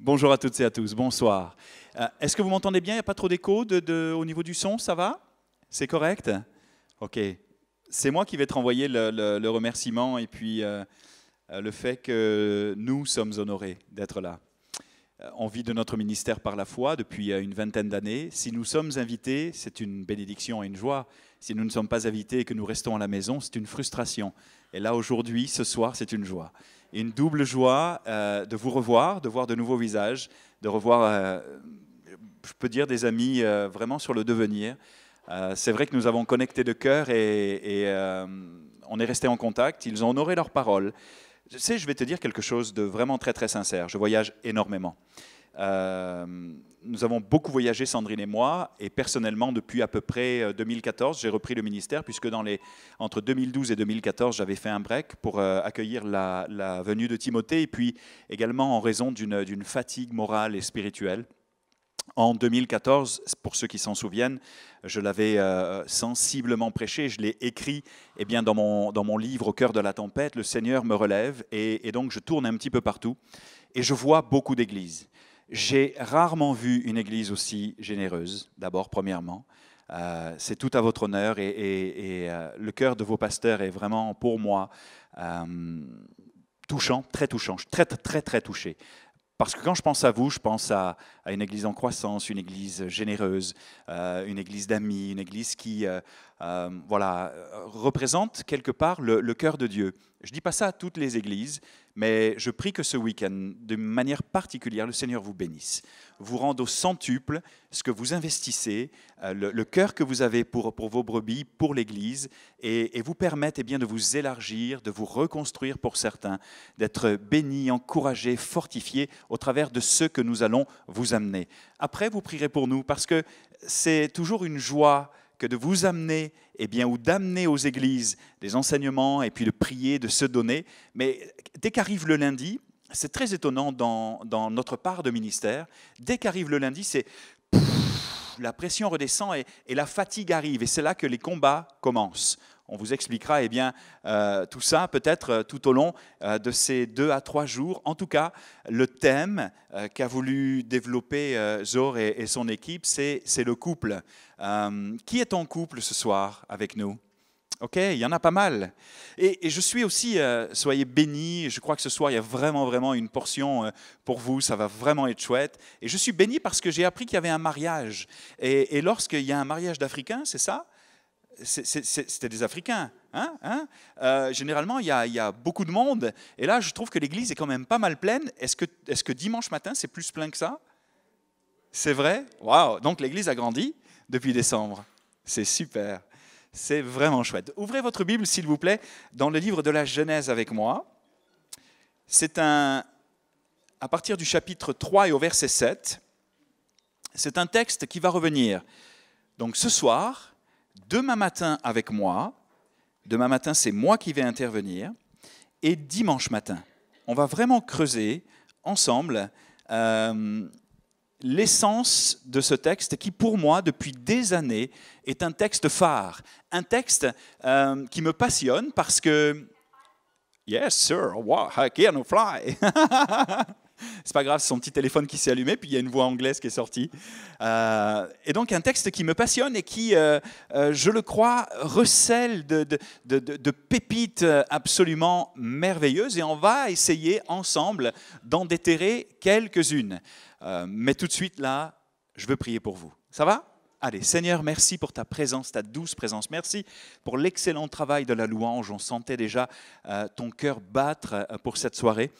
Bonjour à toutes et à tous, bonsoir. Est-ce que vous m'entendez bien? Il n'y a pas trop d'écho au niveau du son, ça va? C'est correct? Ok. C'est moi qui vais te renvoyer le remerciement et puis le fait que nous sommes honorés d'être là. On vit de notre ministère par la foi depuis une vingtaine d'années. Si nous sommes invités, c'est une bénédiction et une joie. Si nous ne sommes pas invités et que nous restons à la maison, c'est une frustration. Et là, aujourd'hui, ce soir, c'est une joie. Une double joie de vous revoir, de voir de nouveaux visages, de revoir, je peux dire, des amis vraiment sur le devenir. C'est vrai que nous avons connecté de cœur et on est resté en contact. Ils ont honoré leur parole. Tu sais, je vais te dire quelque chose de vraiment très très sincère. Je voyage énormément. Nous avons beaucoup voyagé, Sandrine et moi, et personnellement, depuis à peu près 2014, j'ai repris le ministère, puisque entre 2012 et 2014, j'avais fait un break pour accueillir la venue de Timothée, et puis également en raison d'une fatigue morale et spirituelle. En 2014, pour ceux qui s'en souviennent, je l'avais sensiblement prêché, je l'ai écrit dans mon livre « Au cœur de la tempête », le Seigneur me relève, et donc je tourne un petit peu partout, et je vois beaucoup d'églises. J'ai rarement vu une église aussi généreuse, d'abord, premièrement. C'est tout à votre honneur, et le cœur de vos pasteurs est vraiment, pour moi, touchant, très touchant, très, très, très touché. Parce que quand je pense à vous, je pense à une église en croissance, une église généreuse, une église d'amis, une église qui représente quelque part le cœur de Dieu. Je ne dis pas ça à toutes les églises, mais je prie que ce week-end, de manière particulière, le Seigneur vous bénisse, vous rende au centuple ce que vous investissez, le cœur que vous avez pour vos brebis, pour l'Église, et vous permette de vous élargir, de vous reconstruire pour certains, d'être bénis, encouragés, fortifiés au travers de ce que nous allons vous amener. Après, vous prierez pour nous, parce que c'est toujours une joie que de vous amener ou d'amener aux églises des enseignements et puis de prier, de se donner. Mais dès qu'arrive le lundi, c'est très étonnant dans notre part de ministère, dès qu'arrive le lundi, c'est la pression redescend et la fatigue arrive. Et c'est là que les combats commencent. On vous expliquera tout ça peut-être tout au long de ces 2 à 3 jours. En tout cas, le thème qu'a voulu développer Zor et son équipe, c'est le couple. Qui est en couple ce soir avec nous? Ok, il y en a pas mal. Et je suis aussi, soyez bénis, je crois que ce soir, il y a vraiment une portion pour vous, ça va vraiment être chouette. Et je suis béni parce que j'ai appris qu'il y avait un mariage. Et lorsqu'il y a un mariage d'Africains, c'est ça? C'était des Africains. Généralement, il y a beaucoup de monde. Et là, je trouve que l'église est quand même pas mal pleine. Est-ce que dimanche matin, c'est plus plein que ça? C'est vrai? Waouh! Donc l'église a grandi depuis décembre. C'est super. C'est vraiment chouette. Ouvrez votre Bible, s'il vous plaît, dans le livre de la Genèse avec moi. C'est à partir du chapitre 3 et au verset 7. C'est un texte qui va revenir. Donc ce soir, demain matin avec moi, demain matin c'est moi qui vais intervenir, et dimanche matin, on va vraiment creuser ensemble l'essence de ce texte qui, pour moi, depuis des années, est un texte phare, un texte qui me passionne parce que « Yes, sir, wow, I can fly !» C'est pas grave, c'est son petit téléphone qui s'est allumé, puis il y a une voix anglaise qui est sortie. Et donc un texte qui me passionne et qui, je le crois, recèle de pépites absolument merveilleuses. Et on va essayer ensemble d'en déterrer quelques-unes. Mais tout de suite là, je veux prier pour vous. Ça va ? Allez, Seigneur, merci pour ta présence, ta douce présence. Merci pour l'excellent travail de la louange. On sentait déjà ton cœur battre pour cette soirée.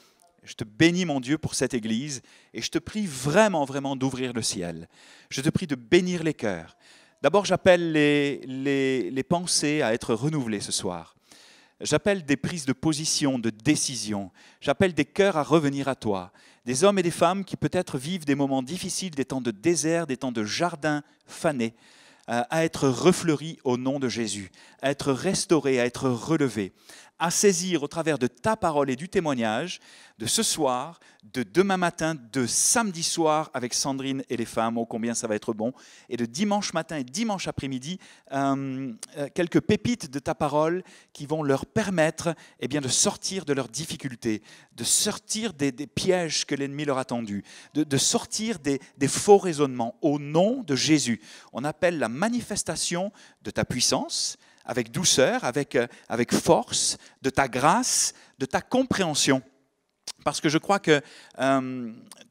Je te bénis, mon Dieu, pour cette Église et je te prie vraiment d'ouvrir le ciel. Je te prie de bénir les cœurs. D'abord, j'appelle les pensées à être renouvelées ce soir. J'appelle des prises de position, de décision. J'appelle des cœurs à revenir à toi. Des hommes et des femmes qui peut-être vivent des moments difficiles, des temps de désert, des temps de jardin fané, à être refleuris au nom de Jésus, à être restaurés, à être relevés, à saisir au travers de ta parole et du témoignage de ce soir, de demain matin, de samedi soir avec Sandrine et les femmes, oh combien ça va être bon, et de dimanche matin et dimanche après-midi, quelques pépites de ta parole qui vont leur permettre de sortir de leurs difficultés, de sortir des pièges que l'ennemi leur a tendus, de sortir des faux raisonnements. Au nom de Jésus, on appelle la manifestation de ta puissance, avec douceur, avec force, de ta grâce, de ta compréhension. Parce que je crois que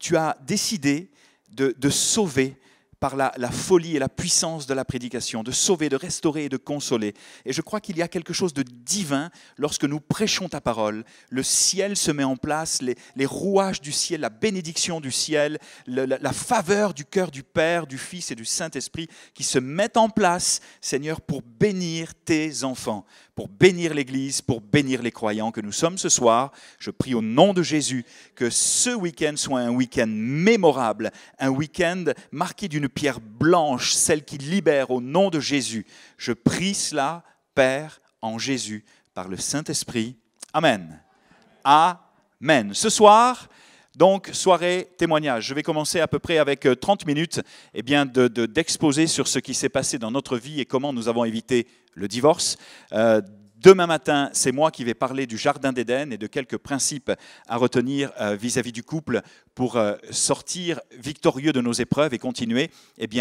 tu as décidé de sauver par la folie et la puissance de la prédication, de sauver, de restaurer et de consoler. Et je crois qu'il y a quelque chose de divin lorsque nous prêchons ta parole. Le ciel se met en place, les rouages du ciel, la bénédiction du ciel, la faveur du cœur du Père, du Fils et du Saint-Esprit qui se mettent en place, Seigneur, pour bénir tes enfants, pour bénir l'Église, pour bénir les croyants que nous sommes ce soir. Je prie au nom de Jésus que ce week-end soit un week-end mémorable, un week-end marqué d'une pierre blanche, celle qui libère au nom de Jésus. Je prie cela, Père, en Jésus, par le Saint-Esprit. Amen. Amen. Ce soir, donc, soirée témoignage. Je vais commencer à peu près avec 30 minutes d'exposer sur ce qui s'est passé dans notre vie et comment nous avons évité le divorce. Demain matin, c'est moi qui vais parler du Jardin d'Éden et de quelques principes à retenir vis-à-vis du couple pour sortir victorieux de nos épreuves et continuer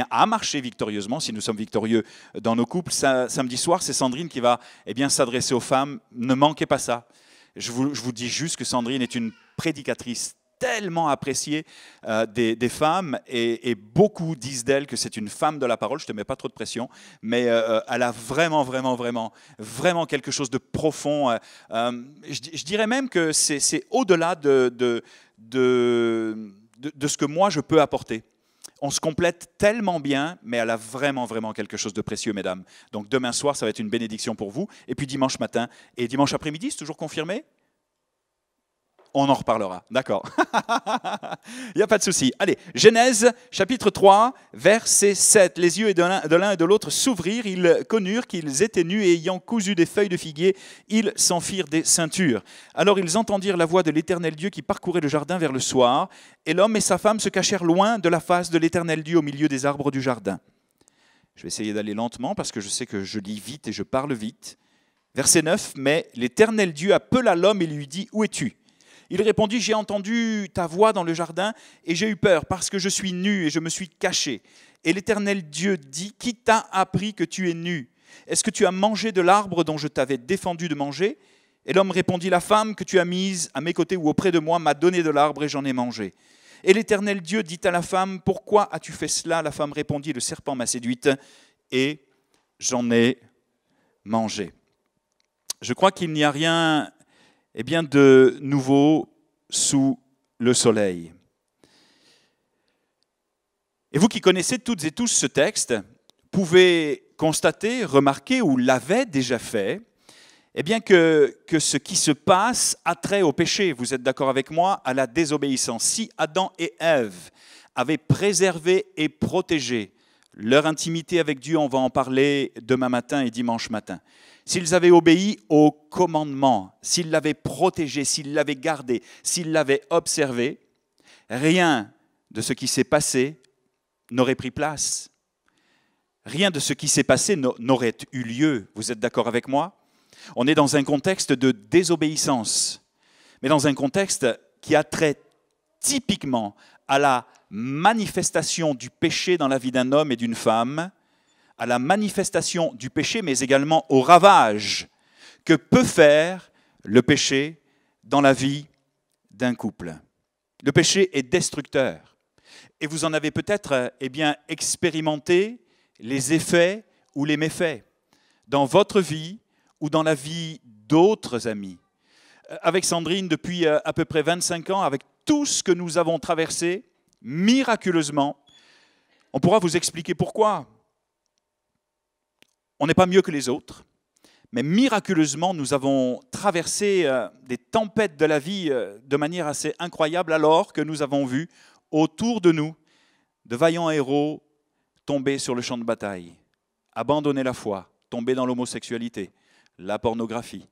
à marcher victorieusement si nous sommes victorieux dans nos couples. Samedi soir, c'est Sandrine qui va s'adresser aux femmes. Ne manquez pas ça. Je vous dis juste que Sandrine est une prédicatrice tellement appréciée des femmes et beaucoup disent d'elle que c'est une femme de la parole. Je ne te mets pas trop de pression, mais elle a vraiment quelque chose de profond. Je dirais même que c'est au-delà de ce que moi je peux apporter. On se complète tellement bien, mais elle a vraiment quelque chose de précieux, mesdames. Donc demain soir, ça va être une bénédiction pour vous. Et puis dimanche matin et dimanche après-midi, c'est toujours confirmé ? On en reparlera, d'accord. Il n'y a pas de souci. Allez, Genèse, chapitre 3, verset 7. Les yeux de l'un et de l'autre s'ouvrirent, ils connurent qu'ils étaient nus et ayant cousu des feuilles de figuier, ils s'en firent des ceintures. Alors ils entendirent la voix de l'Éternel Dieu qui parcourait le jardin vers le soir, et l'homme et sa femme se cachèrent loin de la face de l'Éternel Dieu au milieu des arbres du jardin. Je vais essayer d'aller lentement parce que je sais que je lis vite et je parle vite. Verset 9, mais l'Éternel Dieu appela l'homme et lui dit, « Où es-tu » Il répondit, « J'ai entendu ta voix dans le jardin et j'ai eu peur parce que je suis nu et je me suis caché. » Et l'Éternel Dieu dit, « Qui t'a appris que tu es nu ? Est-ce que tu as mangé de l'arbre dont je t'avais défendu de manger ?» Et l'homme répondit, « La femme que tu as mise à mes côtés ou auprès de moi m'a donné de l'arbre et j'en ai mangé. » Et l'Éternel Dieu dit à la femme, « Pourquoi as-tu fait cela ?» La femme répondit, « Le serpent m'a séduite et j'en ai mangé. » Je crois qu'il n'y a rien de nouveau sous le soleil. Et vous qui connaissez toutes et tous ce texte, pouvez constater, remarquer ou l'avez déjà fait, que ce qui se passe a trait au péché. Vous êtes d'accord avec moi? À la désobéissance. Si Adam et Ève avaient préservé et protégé leur intimité avec Dieu, on va en parler demain matin et dimanche matin. S'ils avaient obéi au commandement, s'ils l'avaient protégé, s'ils l'avaient gardé, s'ils l'avaient observé, rien de ce qui s'est passé n'aurait pris place. Rien de ce qui s'est passé n'aurait eu lieu. Vous êtes d'accord avec moi? On est dans un contexte de désobéissance, mais dans un contexte qui a trait typiquement à la manifestation du péché dans la vie d'un homme et d'une femme, à la manifestation du péché, mais également au ravage que peut faire le péché dans la vie d'un couple. Le péché est destructeur. Et vous en avez peut-être expérimenté les effets ou les méfaits dans votre vie ou dans la vie d'autres amis. Avec Sandrine, depuis à peu près 25 ans, avec tout ce que nous avons traversé, miraculeusement, on pourra vous expliquer pourquoi. On n'est pas mieux que les autres, mais miraculeusement, nous avons traversé des tempêtes de la vie de manière assez incroyable, alors que nous avons vu autour de nous de vaillants héros tomber sur le champ de bataille, abandonner la foi, tomber dans l'homosexualité, la pornographie,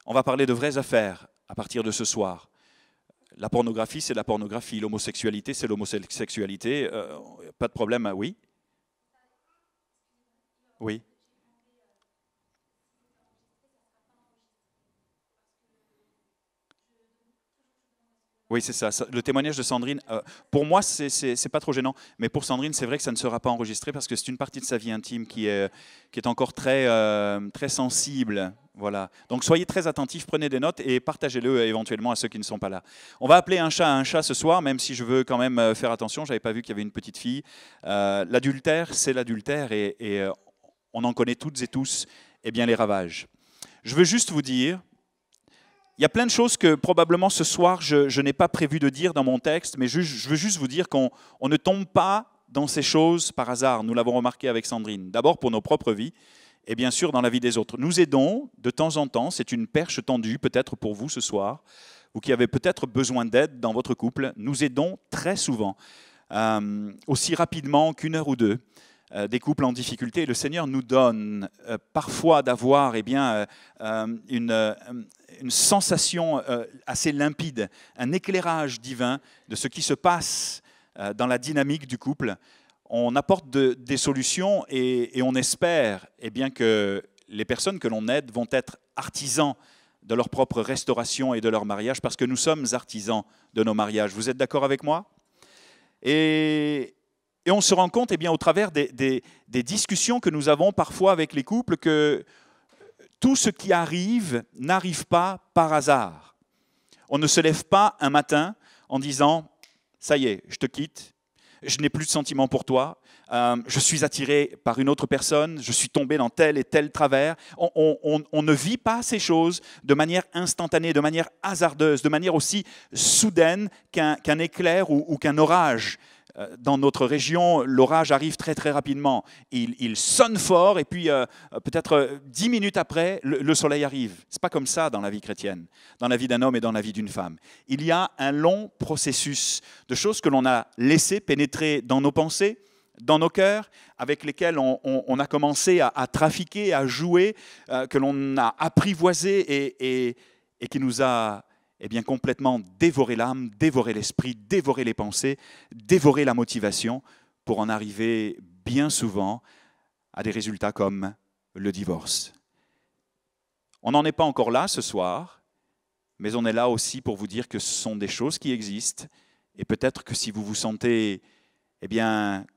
On va parler de vraies affaires à partir de ce soir. La pornographie, c'est la pornographie. L'homosexualité, c'est l'homosexualité. Pas de problème, oui? Oui. Oui, c'est ça. Le témoignage de Sandrine, pour moi, c'est pas trop gênant. Mais pour Sandrine, c'est vrai que ça ne sera pas enregistré parce que c'est une partie de sa vie intime qui est encore très sensible. Voilà. Donc soyez très attentifs, prenez des notes et partagez-le éventuellement à ceux qui ne sont pas là. On va appeler un chat ce soir, même si je veux quand même faire attention. Je n'avais pas vu qu'il y avait une petite fille. L'adultère, c'est l'adultère et on en connaît toutes et tous bien, les ravages. Je veux juste vous dire, il y a plein de choses que probablement ce soir je n'ai pas prévu de dire dans mon texte, mais je veux juste vous dire qu'on ne tombe pas dans ces choses par hasard. Nous l'avons remarqué avec Sandrine. D'abord pour nos propres vies et bien sûr dans la vie des autres. Nous aidons de temps en temps, c'est une perche tendue peut-être pour vous ce soir, vous qui avez peut-être besoin d'aide dans votre couple, nous aidons très souvent, aussi rapidement qu'une heure ou deux, des couples en difficulté. Le Seigneur nous donne parfois d'avoir une sensation assez limpide, un éclairage divin de ce qui se passe dans la dynamique du couple. On apporte des solutions et on espère que les personnes que l'on aide vont être artisans de leur propre restauration et de leur mariage, parce que nous sommes artisans de nos mariages. Vous êtes d'accord avec moi ? Et on se rend compte au travers des discussions que nous avons parfois avec les couples que tout ce qui arrive n'arrive pas par hasard. On ne se lève pas un matin en disant « ça y est, je te quitte, je n'ai plus de sentiments pour toi, je suis attiré par une autre personne, je suis tombé dans tel et tel travers ». On ne vit pas ces choses de manière instantanée, de manière hasardeuse, de manière aussi soudaine qu'un éclair ou qu'un orage. Dans notre région, l'orage arrive très très rapidement. Il sonne fort et puis peut-être 10 minutes après, le soleil arrive. Ce n'est pas comme ça dans la vie chrétienne, dans la vie d'un homme et dans la vie d'une femme. Il y a un long processus de choses que l'on a laissées pénétrer dans nos pensées, dans nos cœurs, avec lesquels on a commencé à trafiquer, à jouer, que l'on a apprivoisé et qui nous a complètement dévoré l'âme, dévoré l'esprit, dévoré les pensées, dévoré la motivation, pour en arriver bien souvent à des résultats comme le divorce. On n'en est pas encore là ce soir, mais on est là aussi pour vous dire que ce sont des choses qui existent, et peut-être que si vous vous sentez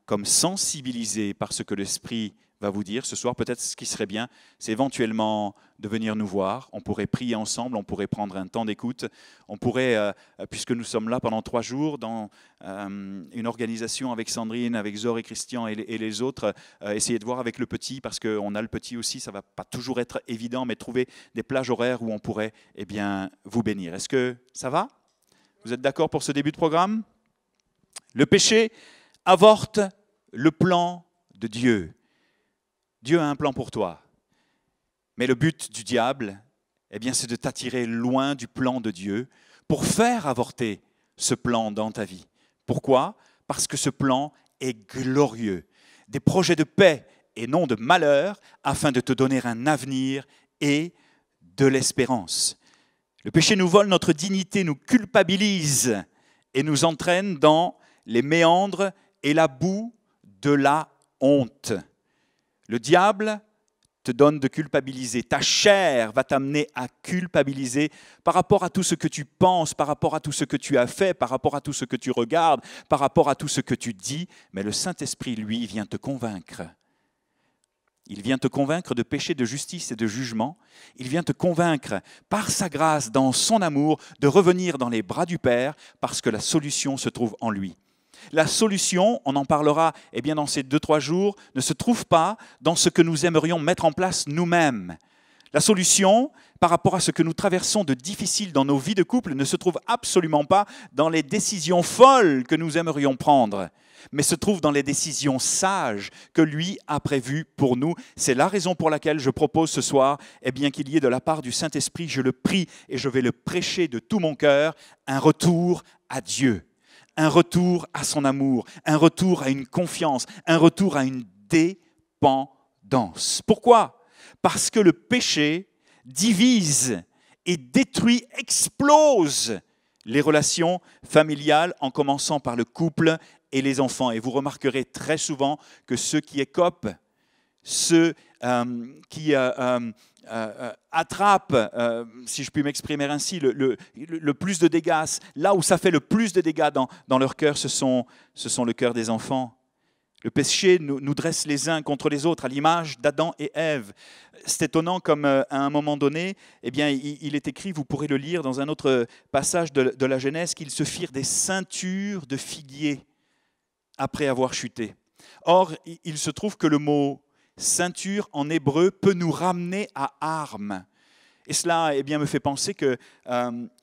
comme sensibilisé par ce que l'Esprit va vous dire ce soir, peut-être ce qui serait bien, c'est éventuellement de venir nous voir. On pourrait prier ensemble, on pourrait prendre un temps d'écoute. On pourrait, puisque nous sommes là pendant 3 jours, dans une organisation avec Sandrine, avec Zor et Christian et les autres, essayer de voir avec le petit, parce qu'on a le petit aussi, ça ne va pas toujours être évident, mais trouver des plages horaires où on pourrait vous bénir. Est-ce que ça va ? Vous êtes d'accord pour ce début de programme ? Le péché avorte le plan de Dieu. Dieu a un plan pour toi. Mais le but du diable, c'est de t'attirer loin du plan de Dieu pour faire avorter ce plan dans ta vie. Pourquoi ? Parce que ce plan est glorieux. Des projets de paix et non de malheur, afin de te donner un avenir et de l'espérance. Le péché nous vole notre dignité, nous culpabilise et nous entraîne dans les méandres et la boue de la honte. Le diable te donne de culpabiliser. Ta chair va t'amener à culpabiliser par rapport à tout ce que tu penses, par rapport à tout ce que tu as fait, par rapport à tout ce que tu regardes, par rapport à tout ce que tu dis. Mais le Saint-Esprit, lui, vient te convaincre. Il vient te convaincre de péché, de justice et de jugement. Il vient te convaincre, par sa grâce, dans son amour, de revenir dans les bras du Père, parce que la solution se trouve en lui. La solution, on en parlera dans ces 2-3 jours, ne se trouve pas dans ce que nous aimerions mettre en place nous-mêmes. La solution, par rapport à ce que nous traversons de difficile dans nos vies de couple, ne se trouve absolument pas dans les décisions folles que nous aimerions prendre, mais se trouve dans les décisions sages que lui a prévues pour nous. C'est la raison pour laquelle je propose ce soir qu'il y ait de la part du Saint-Esprit, je le prie et je vais le prêcher de tout mon cœur, un retour à Dieu. Un retour à son amour, un retour à une confiance, un retour à une dépendance. Pourquoi ? Parce que le péché divise et détruit, explose les relations familiales en commençant par le couple et les enfants. Et vous remarquerez très souvent que ceux qui écopent, ceux qui attrapent, si je puis m'exprimer ainsi, le plus de dégâts, là où ça fait le plus de dégâts dans leur cœur, ce sont le cœur des enfants. Le péché nous dresse les uns contre les autres, à l'image d'Adam et Ève. C'est étonnant comme à un moment donné, eh bien, il est écrit, vous pourrez le lire dans un autre passage de la Genèse, qu'ils se firent des ceintures de figuier après avoir chuté. Or, il se trouve que le mot ceinture en hébreu peut nous ramener à arme. Et cela eh bien, me fait penser que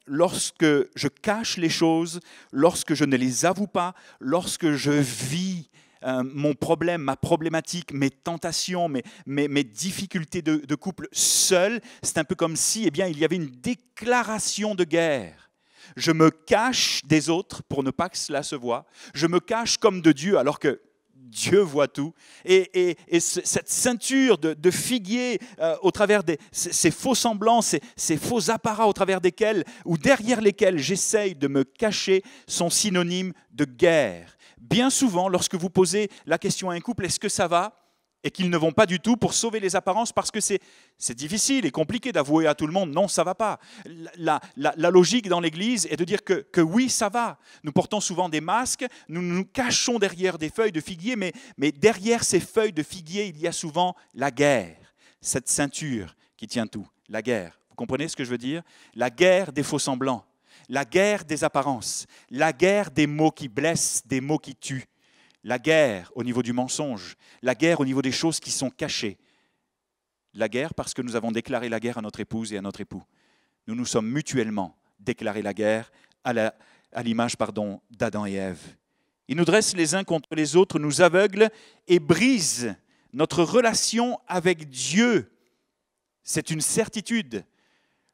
lorsque je cache les choses, lorsque je ne les avoue pas, lorsque je vis mon problème, ma problématique, mes tentations, mes difficultés de couple seul, c'est un peu comme si eh bien, il y avait une déclaration de guerre. Je me cache des autres pour ne pas que cela se voie. Je me cache comme de Dieu alors que Dieu voit tout. Et cette ceinture de figuier au travers ces faux semblants, ces faux apparats au travers desquels ou derrière lesquels j'essaye de me cacher sont synonymes de guerre. Bien souvent, lorsque vous posez la question à un couple, est-ce que ça va ? Et qu'ils ne vont pas du tout pour sauver les apparences parce que c'est difficile et compliqué d'avouer à tout le monde, non, ça ne va pas. La logique dans l'Église est de dire que oui, ça va. Nous portons souvent des masques, nous nous cachons derrière des feuilles de figuier, mais derrière ces feuilles de figuier, il y a souvent la guerre, cette ceinture qui tient tout, la guerre. Vous comprenez ce que je veux dire ? La guerre des faux-semblants, la guerre des apparences, la guerre des mots qui blessent, des mots qui tuent. La guerre au niveau du mensonge, la guerre au niveau des choses qui sont cachées. La guerre parce que nous avons déclaré la guerre à notre épouse et à notre époux. Nous nous sommes mutuellement déclaré la guerre à l'image d'Adam et Ève. Ils nous dressent les uns contre les autres, nous aveuglent et brisent notre relation avec Dieu. C'est une certitude.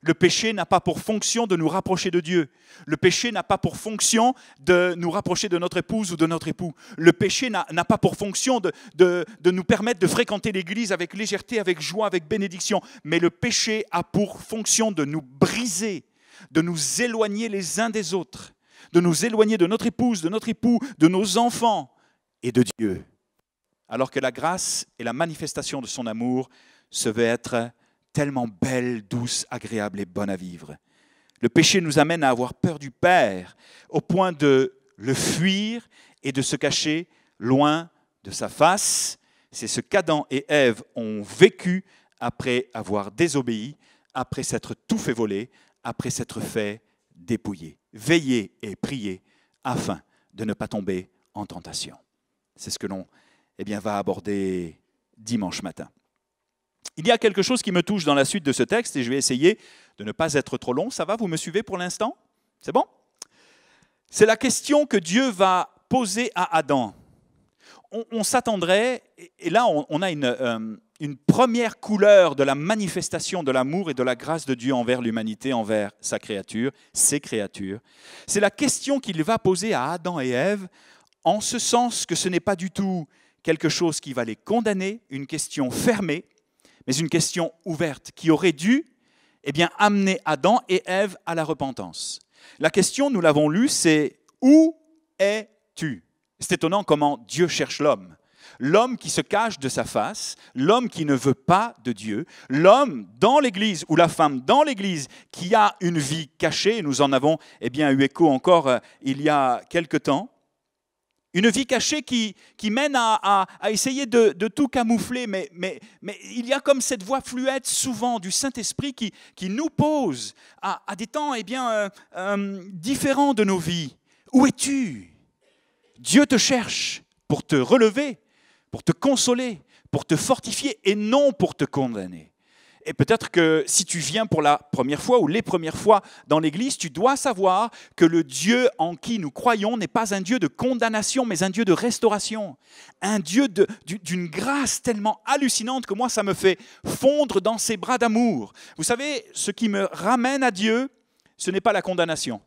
Le péché n'a pas pour fonction de nous rapprocher de Dieu. Le péché n'a pas pour fonction de nous rapprocher de notre épouse ou de notre époux. Le péché n'a pas pour fonction de nous permettre de fréquenter l'Église avec légèreté, avec joie, avec bénédiction. Mais le péché a pour fonction de nous briser, de nous éloigner les uns des autres, de nous éloigner de notre épouse, de notre époux, de nos enfants et de Dieu. Alors que la grâce et la manifestation de son amour se veut être tellement belle, douce, agréable et bonne à vivre. Le péché nous amène à avoir peur du Père, au point de le fuir et de se cacher loin de sa face. C'est ce qu'Adam et Ève ont vécu après avoir désobéi, après s'être tout fait voler, après s'être fait dépouiller. Veillez et priez afin de ne pas tomber en tentation. C'est ce que l'on va aborder dimanche matin. Il y a quelque chose qui me touche dans la suite de ce texte et je vais essayer de ne pas être trop long. Ça va, vous me suivez pour l'instant ? C'est bon ? C'est la question que Dieu va poser à Adam. On s'attendrait, et là on a une première couleur de la manifestation de l'amour et de la grâce de Dieu envers l'humanité, envers sa créature, ses créatures. C'est la question qu'il va poser à Adam et Ève, en ce sens que ce n'est pas du tout quelque chose qui va les condamner, une question fermée, mais une question ouverte qui aurait dû amener Adam et Ève à la repentance. La question, nous l'avons lue, c'est « Où es-tu » C'est étonnant comment Dieu cherche l'homme. L'homme qui se cache de sa face, l'homme qui ne veut pas de Dieu, l'homme dans l'Église ou la femme dans l'Église qui a une vie cachée, nous en avons eu écho encore il y a quelque temps, une vie cachée qui mène à essayer de tout camoufler, mais il y a comme cette voix fluette souvent du Saint-Esprit qui nous pose à des temps différents de nos vies. Où es-tu ? Dieu te cherche pour te relever, pour te consoler, pour te fortifier et non pour te condamner. Et peut-être que si tu viens pour la première fois ou les premières fois dans l'Église, tu dois savoir que le Dieu en qui nous croyons n'est pas un Dieu de condamnation, mais un Dieu de restauration. Un Dieu d'une grâce tellement hallucinante que moi, ça me fait fondre dans ses bras d'amour. Vous savez, ce qui me ramène à Dieu, ce n'est pas la condamnation.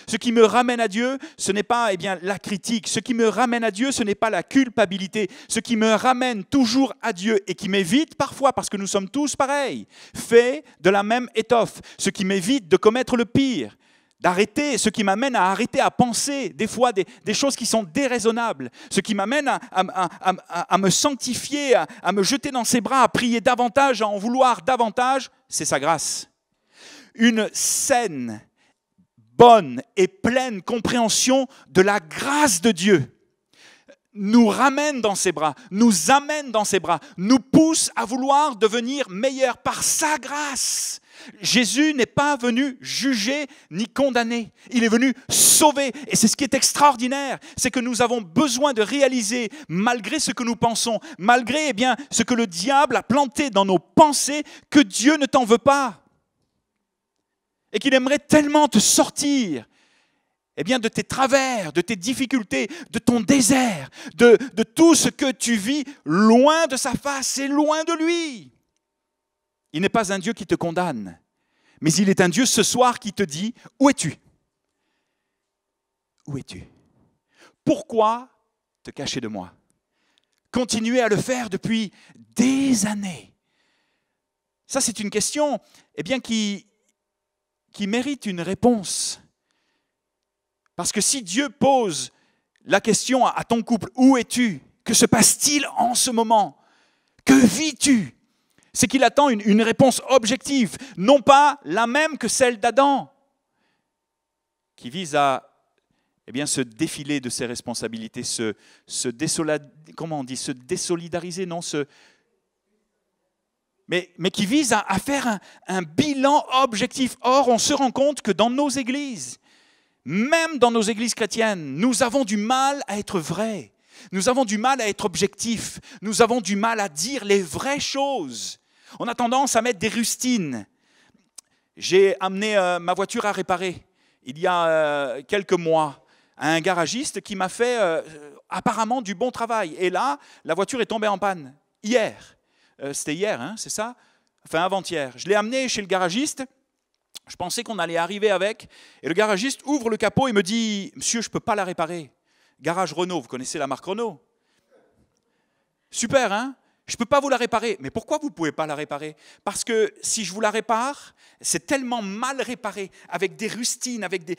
Ce qui me ramène à Dieu, ce n'est pas la critique. Ce qui me ramène à Dieu, ce n'est pas la culpabilité. Ce qui me ramène toujours à Dieu et qui m'évite parfois, parce que nous sommes tous pareils, fait de la même étoffe. Ce qui m'évite de commettre le pire, d'arrêter, ce qui m'amène à arrêter à penser des fois des choses qui sont déraisonnables. Ce qui m'amène à me sanctifier, à me jeter dans ses bras, à prier davantage, à en vouloir davantage, c'est sa grâce. Une saine, bonne et pleine compréhension de la grâce de Dieu nous ramène dans ses bras, nous amène dans ses bras, nous pousse à vouloir devenir meilleurs par sa grâce. Jésus n'est pas venu juger ni condamner, il est venu sauver. Et c'est ce qui est extraordinaire, c'est que nous avons besoin de réaliser, malgré ce que nous pensons, malgré ce que le diable a planté dans nos pensées, que Dieu ne t'en veut pas. Et qu'il aimerait tellement te sortir de tes travers, de tes difficultés, de ton désert, de tout ce que tu vis loin de sa face et loin de lui. Il n'est pas un Dieu qui te condamne, mais il est un Dieu ce soir qui te dit, où es-tu ? Où es-tu ? Pourquoi te cacher de moi ? Continuer à le faire depuis des années. Ça, c'est une question qui mérite une réponse. Parce que si Dieu pose la question à ton couple, où es-tu ? Que se passe-t-il en ce moment ? Que vis-tu ? C'est qu'il attend une réponse objective, non pas la même que celle d'Adam, qui vise à se défiler de ses responsabilités, se désolidariser, non, mais qui vise à faire un bilan objectif. Or, on se rend compte que dans nos églises, même dans nos églises chrétiennes, nous avons du mal à être vrais. Nous avons du mal à être objectifs. Nous avons du mal à dire les vraies choses. On a tendance à mettre des rustines. J'ai amené ma voiture à réparer il y a quelques mois à un garagiste qui m'a fait apparemment du bon travail. Et là, la voiture est tombée en panne. Hier. C'était hier, c'est ça ? Enfin, avant-hier. Je l'ai amené chez le garagiste. Je pensais qu'on allait arriver avec. Et le garagiste ouvre le capot et me dit « Monsieur, je ne peux pas la réparer. » Garage Renault, vous connaissez la marque Renault ? Super, hein ? Je ne peux pas vous la réparer. Mais pourquoi vous ne pouvez pas la réparer ? Parce que si je vous la répare, c'est tellement mal réparé, avec des rustines, avec des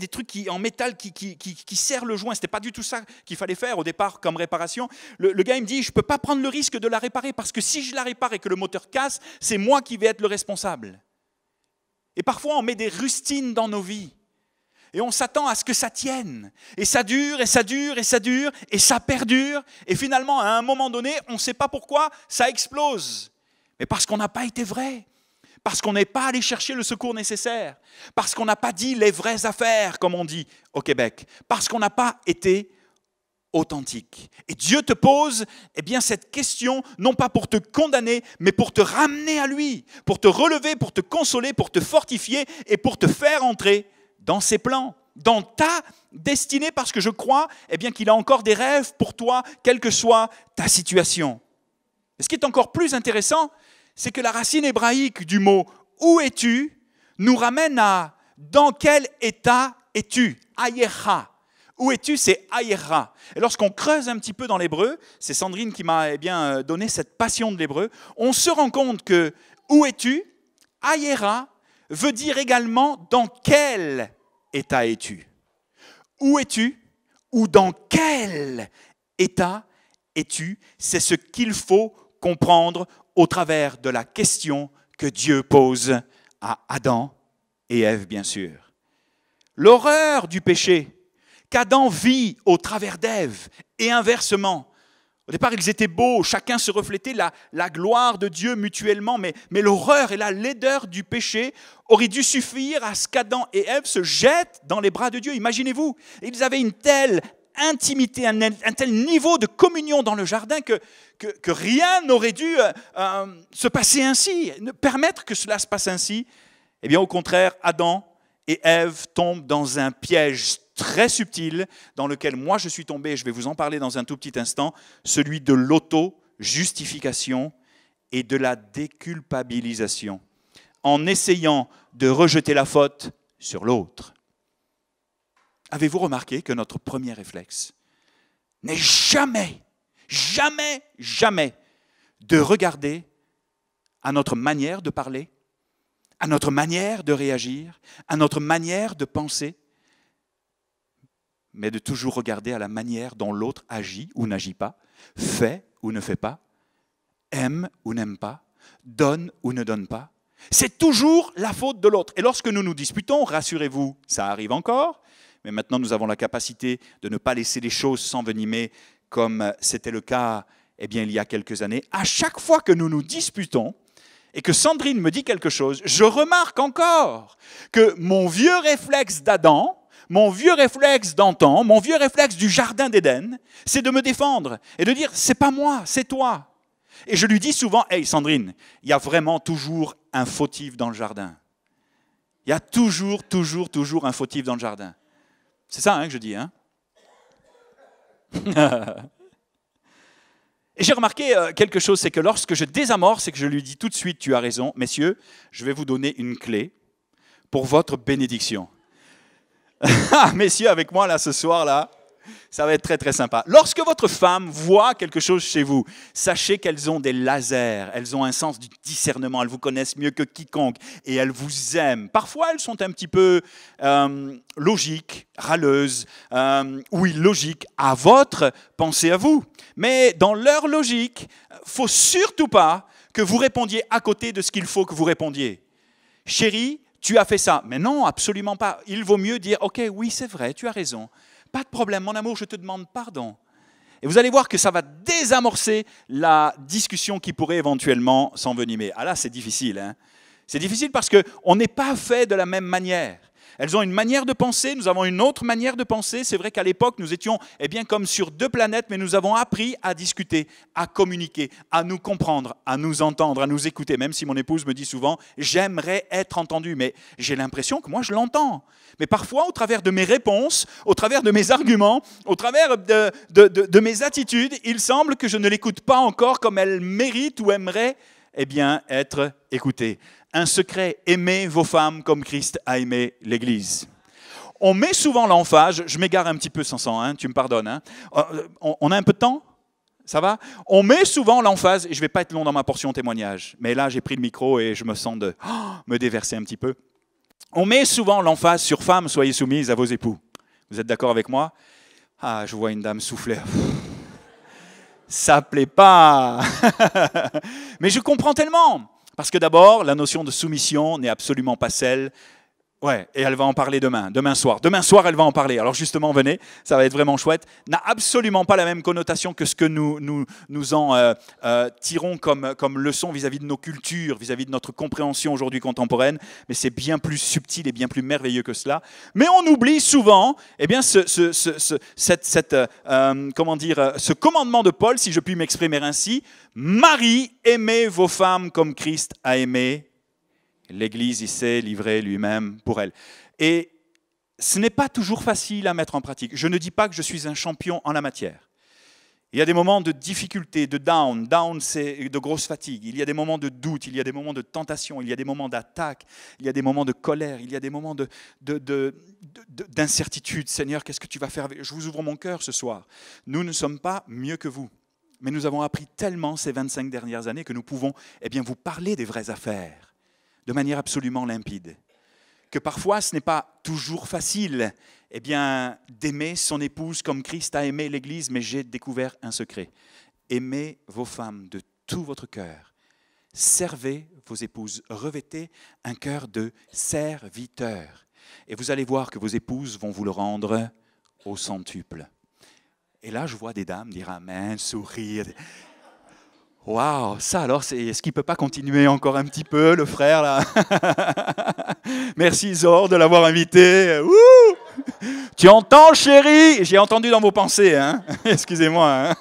trucs en métal qui serrent le joint. Ce n'était pas du tout ça qu'il fallait faire au départ comme réparation. Le gars il me dit, je ne peux pas prendre le risque de la réparer parce que si je la répare et que le moteur casse, c'est moi qui vais être le responsable. Et parfois, on met des rustines dans nos vies. Et on s'attend à ce que ça tienne. Et ça dure, et ça dure, et ça dure, et ça perdure. Et finalement, à un moment donné, on ne sait pas pourquoi, ça explose. Mais parce qu'on n'a pas été vrai. Parce qu'on n'est pas allé chercher le secours nécessaire. Parce qu'on n'a pas dit les vraies affaires, comme on dit au Québec. Parce qu'on n'a pas été authentique. Et Dieu te pose cette question, non pas pour te condamner, mais pour te ramener à lui, pour te relever, pour te consoler, pour te fortifier et pour te faire entrer dans ses plans, dans ta destinée, parce que je crois qu'il a encore des rêves pour toi, quelle que soit ta situation. Et ce qui est encore plus intéressant, c'est que la racine hébraïque du mot « où es-tu » nous ramène à « dans quel état es-tu » ? Ayecha. Où es-tu ? C'est Ayecha. Et lorsqu'on creuse un petit peu dans l'hébreu, c'est Sandrine qui m'a donné cette passion de l'hébreu, on se rend compte que « où es-tu » ? Ayecha veut dire également « dans quel état es-tu » ? Où es-tu ? Ou dans quel état es-tu ? C'est ce qu'il faut comprendre au travers de la question que Dieu pose à Adam et Ève, bien sûr. L'horreur du péché qu'Adam vit au travers d'Ève et inversement. Au départ, ils étaient beaux, chacun se reflétait la gloire de Dieu mutuellement, mais l'horreur et la laideur du péché auraient dû suffire à ce qu'Adam et Ève se jettent dans les bras de Dieu. Imaginez-vous, ils avaient une telle intimité, un tel niveau de communion dans le jardin que rien n'aurait dû se passer ainsi, permettre que cela se passe ainsi. Eh bien, au contraire, Adam et Ève tombent dans un piège très subtil dans lequel moi je suis tombé, et je vais vous en parler dans un tout petit instant, celui de l'auto-justification et de la déculpabilisation, en essayant de rejeter la faute sur l'autre. Avez-vous remarqué que notre premier réflexe n'est jamais, jamais, jamais de regarder à notre manière de parler, à notre manière de réagir, à notre manière de penser, mais de toujours regarder à la manière dont l'autre agit ou n'agit pas, fait ou ne fait pas, aime ou n'aime pas, donne ou ne donne pas. C'est toujours la faute de l'autre. Et lorsque nous nous disputons, rassurez-vous, ça arrive encore, mais maintenant nous avons la capacité de ne pas laisser les choses s'envenimer comme c'était le cas il y a quelques années. À chaque fois que nous nous disputons et que Sandrine me dit quelque chose, je remarque encore que mon vieux réflexe d'Adam, mon vieux réflexe d'antan, mon vieux réflexe du jardin d'Éden, c'est de me défendre et de dire « c'est pas moi, c'est toi ». Et je lui dis souvent « Hey Sandrine, il y a vraiment toujours un fautif dans le jardin. Il y a toujours un fautif dans le jardin. » C'est ça que je dis. Et j'ai remarqué quelque chose, c'est que lorsque je désamorce et que je lui dis tout de suite « Tu as raison, messieurs, je vais vous donner une clé pour votre bénédiction. » Messieurs, avec moi là ce soir là, ça va être très très sympa. Lorsque votre femme voit quelque chose chez vous, sachez qu'elles ont des lasers, elles ont un sens du discernement, elles vous connaissent mieux que quiconque et elles vous aiment. Parfois elles sont un petit peu logiques, râleuses ou illogiques à votre pensée à vous. Mais dans leur logique, il ne faut surtout pas que vous répondiez à côté de ce qu'il faut que vous répondiez. Chérie, tu as fait ça. Mais non, absolument pas. Il vaut mieux dire, ok, oui, c'est vrai, tu as raison. Pas de problème, mon amour, je te demande pardon. Et vous allez voir que ça va désamorcer la discussion qui pourrait éventuellement s'envenimer. Ah là, c'est difficile. C'est difficile parce qu'on n'est pas fait de la même manière. Elles ont une manière de penser, nous avons une autre manière de penser. C'est vrai qu'à l'époque, nous étions comme sur deux planètes, mais nous avons appris à discuter, à communiquer, à nous comprendre, à nous entendre, à nous écouter. Même si mon épouse me dit souvent « j'aimerais être entendu », mais j'ai l'impression que moi, je l'entends. Mais parfois, au travers de mes réponses, au travers de mes arguments, au travers de mes attitudes, il semble que je ne l'écoute pas encore comme elle mérite ou aimerait être écoutée. Un secret, aimez vos femmes comme Christ a aimé l'Église. On met souvent l'emphase, je m'égare un petit peu sans tu me pardonnes. On a un peu de temps ? Ça va ? On met souvent l'emphase, et je ne vais pas être long dans ma portion témoignage, mais là j'ai pris le micro et je me sens de me déverser un petit peu. On met souvent l'emphase sur femmes, soyez soumises à vos époux. Vous êtes d'accord avec moi ? Ah, je vois une dame souffler. Ça ne plaît pas. Mais je comprends tellement. Parce que d'abord, la notion de soumission n'est absolument pas celle... Ouais, et elle va en parler demain soir. Demain soir, elle va en parler. Alors justement, venez, ça va être vraiment chouette. N'a absolument pas la même connotation que ce que nous en tirons comme leçon vis-à-vis de nos cultures, vis-à-vis de notre compréhension aujourd'hui contemporaine. Mais c'est bien plus subtil et bien plus merveilleux que cela. Mais on oublie souvent ce commandement de Paul, si je puis m'exprimer ainsi. Marie, aimez vos femmes comme Christ a aimé l'Église, il s'est livré lui-même pour elle. Et ce n'est pas toujours facile à mettre en pratique. Je ne dis pas que je suis un champion en la matière. Il y a des moments de difficulté, de down. Down, c'est de grosse fatigue. Il y a des moments de doute, il y a des moments de tentation, il y a des moments d'attaque, il y a des moments de colère, il y a des moments d'incertitude. Seigneur, qu'est-ce que tu vas faire ? Je vous ouvre mon cœur ce soir. Nous ne sommes pas mieux que vous. Mais nous avons appris tellement ces 25 dernières années que nous pouvons vous parler des vraies affaires de manière absolument limpide. Que parfois, ce n'est pas toujours facile d'aimer son épouse comme Christ a aimé l'Église, mais j'ai découvert un secret. Aimez vos femmes de tout votre cœur. Servez vos épouses. Revêtez un cœur de serviteur. Et vous allez voir que vos épouses vont vous le rendre au centuple. Et là, je vois des dames dire Amen, sourire. Waouh, ça alors, est-ce qu'il ne peut pas continuer encore un petit peu, le frère là? Merci Zor de l'avoir invité. Wouh, tu entends, chérie? J'ai entendu dans vos pensées, excusez-moi.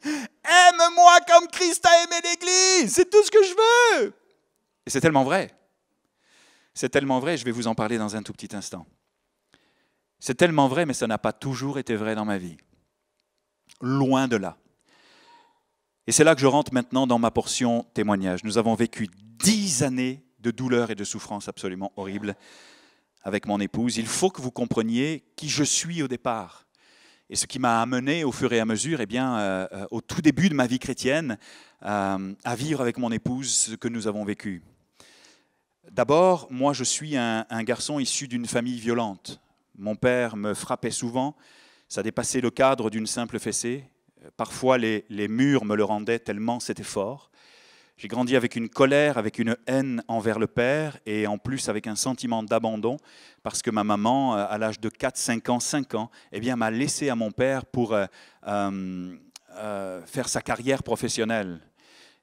Aime-moi comme Christ a aimé l'Église, c'est tout ce que je veux. Et c'est tellement vrai. C'est tellement vrai, je vais vous en parler dans un tout petit instant. C'est tellement vrai, mais ça n'a pas toujours été vrai dans ma vie. Loin de là. Et c'est là que je rentre maintenant dans ma portion témoignage. Nous avons vécu 10 années de douleur et de souffrance absolument horribles avec mon épouse, il faut que vous compreniez qui je suis au départ. Et ce qui m'a amené au fur et à mesure, eh bien, au tout début de ma vie chrétienne, à vivre avec mon épouse ce que nous avons vécu. D'abord, moi je suis un garçon issu d'une famille violente. Mon père me frappait souvent, ça dépassait le cadre d'une simple fessée. Parfois les murs me le rendaient tellement c'était fort. J'ai grandi avec une colère, avec une haine envers le père et en plus avec un sentiment d'abandon parce que ma maman, à l'âge de 4, 5 ans, eh bien, m'a laissé à mon père pour faire sa carrière professionnelle.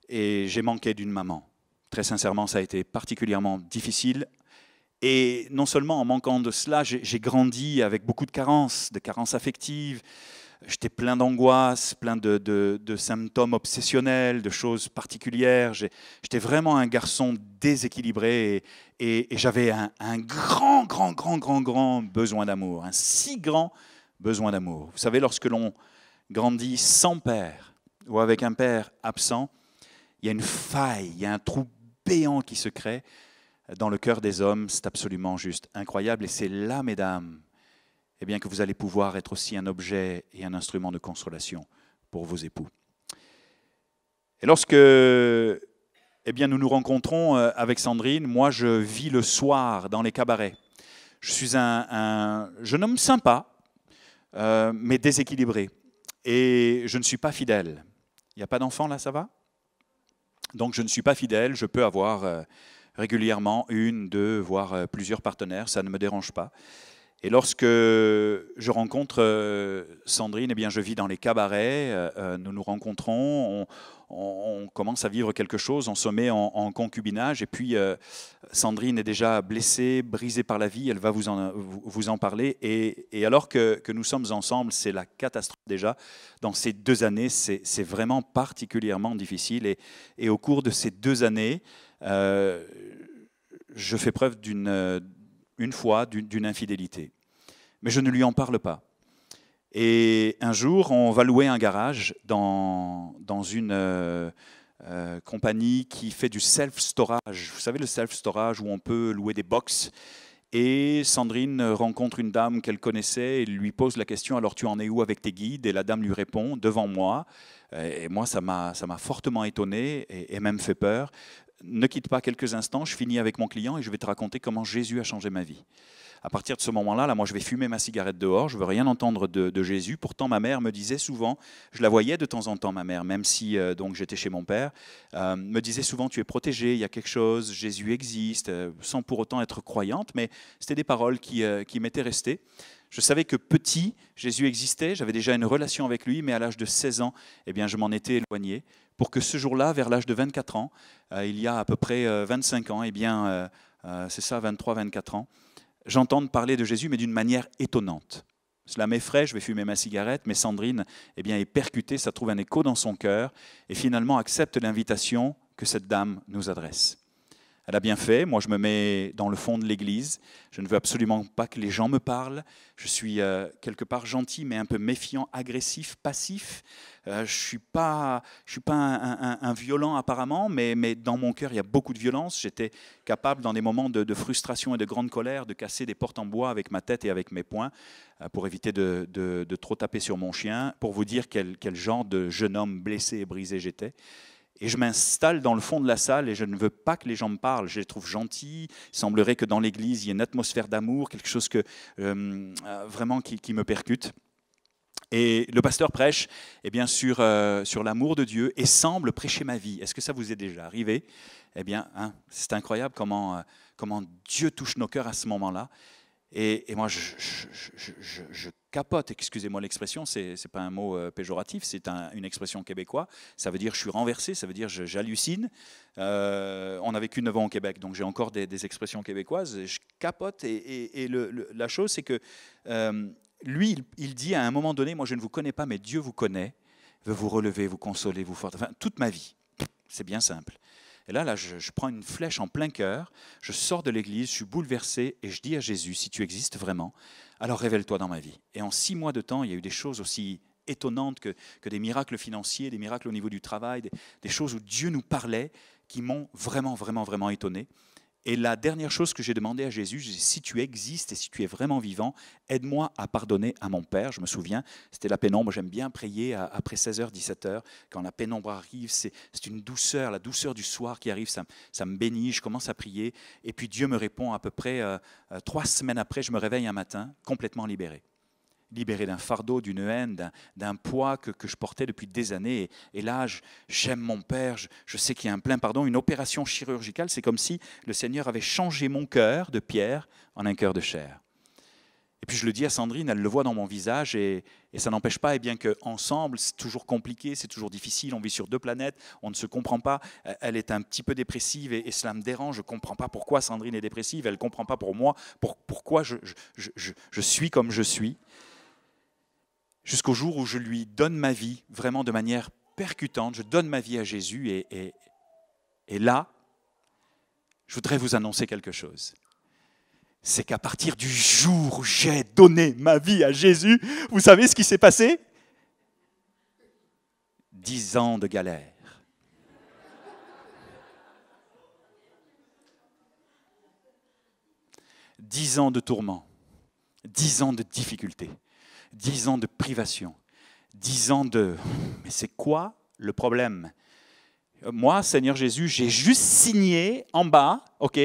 Et j'ai manqué d'une maman. Très sincèrement, ça a été particulièrement difficile. Et non seulement en manquant de cela, j'ai grandi avec beaucoup de carences affectives. J'étais plein d'angoisse, plein de symptômes obsessionnels, de choses particulières. J'étais vraiment un garçon déséquilibré et j'avais un grand besoin d'amour, un si grand besoin d'amour. Vous savez, lorsque l'on grandit sans père ou avec un père absent, il y a une faille, il y a un trou béant qui se crée dans le cœur des hommes. C'est absolument juste incroyable et c'est là, mesdames, eh bien, que vous allez pouvoir être aussi un objet et un instrument de consolation pour vos époux. Et lorsque eh bien, nous nous rencontrons avec Sandrine, moi je vis le soir dans les cabarets. Je suis un jeune homme sympa, mais déséquilibré. Et je ne suis pas fidèle. Il n'y a pas d'enfant là, ça va? Donc je ne suis pas fidèle, je peux avoir régulièrement une, deux, voire plusieurs partenaires, ça ne me dérange pas. Et lorsque je rencontre Sandrine, eh bien, je vis dans les cabarets, nous nous rencontrons, on commence à vivre quelque chose, on se met en concubinage, et puis Sandrine est déjà blessée, brisée par la vie, elle va vous en parler, et alors que nous sommes ensemble, c'est la catastrophe déjà. Dans ces 2 années, c'est vraiment particulièrement difficile, et au cours de ces 2 années, je fais preuve une fois d'une infidélité. Mais je ne lui en parle pas. Et un jour, on va louer un garage dans une compagnie qui fait du self-storage. Vous savez, le self-storage où on peut louer des box. Et Sandrine rencontre une dame qu'elle connaissait et lui pose la question « Alors tu en es où avec tes guides ?» Et la dame lui répond devant moi. Et moi, ça m'a fortement étonné et même fait peur. Ne quitte pas quelques instants, je finis avec mon client et je vais te raconter comment Jésus a changé ma vie. À partir de ce moment-là, moi je vais fumer ma cigarette dehors, je ne veux rien entendre de Jésus. Pourtant ma mère me disait souvent, je la voyais de temps en temps ma mère, même si donc j'étais chez mon père, me disait souvent tu es protégé, il y a quelque chose, Jésus existe, sans pour autant être croyante, mais c'était des paroles qui m'étaient restées. Je savais que petit, Jésus existait, j'avais déjà une relation avec lui, mais à l'âge de 16 ans, eh bien, je m'en étais éloigné. Pour que ce jour-là, vers l'âge de 24 ans, il y a à peu près 25 ans, eh bien, c'est ça, 23, 24 ans, j'entends parler de Jésus, mais d'une manière étonnante. Cela m'effraie, je vais fumer ma cigarette, mais Sandrine eh bien, est percutée, ça trouve un écho dans son cœur, et finalement accepte l'invitation que cette dame nous adresse. Elle a bien fait, moi je me mets dans le fond de l'église, je ne veux absolument pas que les gens me parlent, je suis quelque part gentil mais un peu méfiant, agressif, passif, je ne suis pas un violent apparemment, mais dans mon cœur il y a beaucoup de violence, j'étais capable dans des moments de frustration et de grande colère de casser des portes en bois avec ma tête et avec mes poings pour éviter de trop taper sur mon chien, pour vous dire quel genre de jeune homme blessé et brisé j'étais. Et je m'installe dans le fond de la salle et je ne veux pas que les gens me parlent. Je les trouve gentils. Il semblerait que dans l'église, il y ait une atmosphère d'amour, quelque chose vraiment qui me percute. Et le pasteur prêche eh bien, sur l'amour de Dieu et semble prêcher ma vie. Est-ce que ça vous est déjà arrivé? Eh bien, c'est incroyable comment Dieu touche nos cœurs à ce moment-là. Et moi, je capote, excusez-moi l'expression, c'est pas un mot péjoratif, c'est une expression québécoise. Ça veut dire je suis renversé, ça veut dire j'hallucine. On a vécu 9 ans au Québec, donc j'ai encore des expressions québécoises. Je capote et la chose, c'est que lui, il dit à un moment donné, moi je ne vous connais pas, mais Dieu vous connaît, veut vous relever, vous consoler, vous fortifier. Enfin, toute ma vie, c'est bien simple. Et là, je prends une flèche en plein cœur, je sors de l'église, je suis bouleversé et je dis à Jésus, si tu existes vraiment, alors révèle-toi dans ma vie. Et en 6 mois de temps, il y a eu des choses aussi étonnantes que des miracles financiers, des miracles au niveau du travail, des choses où Dieu nous parlait qui m'ont vraiment étonné. Et la dernière chose que j'ai demandé à Jésus, j'ai dit, si tu existes et si tu es vraiment vivant, aide-moi à pardonner à mon Père. Je me souviens, c'était la pénombre, j'aime bien prier après 16h, 17h. Quand la pénombre arrive, c'est une douceur, la douceur du soir qui arrive, ça me bénit, je commence à prier. Et puis Dieu me répond à peu près 3 semaines après, je me réveille un matin complètement libéré. Libéré d'un fardeau, d'une haine, d'un poids que je portais depuis des années. Et là, j'aime mon Père, je sais qu'il y a un plein pardon, une opération chirurgicale. C'est comme si le Seigneur avait changé mon cœur de pierre en un cœur de chair. Et puis je le dis à Sandrine, elle le voit dans mon visage, et ça n'empêche pas, et bien qu'ensemble, c'est toujours compliqué, c'est toujours difficile, on vit sur 2 planètes, on ne se comprend pas. Elle est un petit peu dépressive, et cela me dérange, je ne comprends pas pourquoi Sandrine est dépressive, elle ne comprend pas pour moi, pourquoi je suis comme je suis. Jusqu'au jour où je lui donne ma vie, vraiment de manière percutante, je donne ma vie à Jésus, et là, je voudrais vous annoncer quelque chose. C'est qu'à partir du jour où j'ai donné ma vie à Jésus, vous savez ce qui s'est passé? 10 ans de galère. 10 ans de tourments, 10 ans de difficultés. 10 ans de privation, 10 ans de... Mais c'est quoi le problème? Moi, Seigneur Jésus, j'ai juste signé en bas, ok,